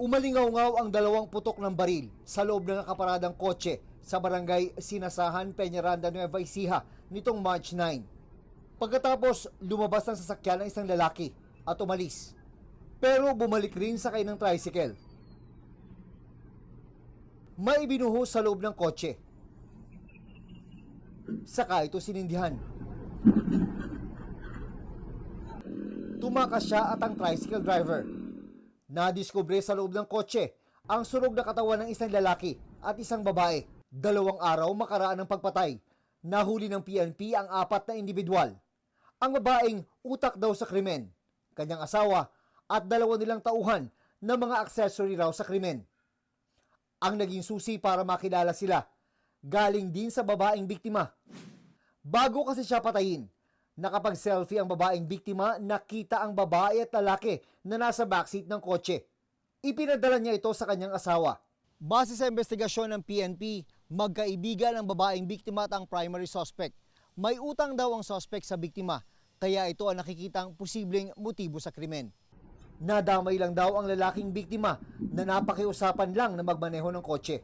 Umalingaw-ngaw ang dalawang putok ng baril sa loob ng nakaparadang kotse sa barangay Sinasahan, Peñaranda, Nueva Ecija nitong March 9. Pagkatapos, lumabas ng sasakyan ng isang lalaki at umalis. Pero bumalik rin sakay ng tricycle. May ibinuhos sa loob ng kotse. Saka ito sinindihan. Tumakas siya at ang tricycle driver. Nadiskubre sa loob ng kotse ang sunog na katawan ng isang lalaki at isang babae. 2 araw makaraan ng pagpatay. Nahuli ng PNP ang 4 na individual. Ang babaeng utak daw sa krimen, kanyang asawa at 2 nilang tauhan na mga accessory raw sa krimen. Ang naging susi para makilala sila, galing din sa babaeng biktima. Bago kasi siya patayin, nakapag-selfie ang babaeng biktima, nakita ang babae at lalaki na nasa backseat ng kotse. Ipinadala niya ito sa kanyang asawa. Base sa investigasyon ng PNP, magkaibigan ang babaeng biktima at ang primary suspect. May utang daw ang suspect sa biktima, kaya ito ang nakikitang posibleng motibo sa krimen. Nadamay lang daw ang lalaking biktima na napakiusapan lang na magmaneho ng kotse.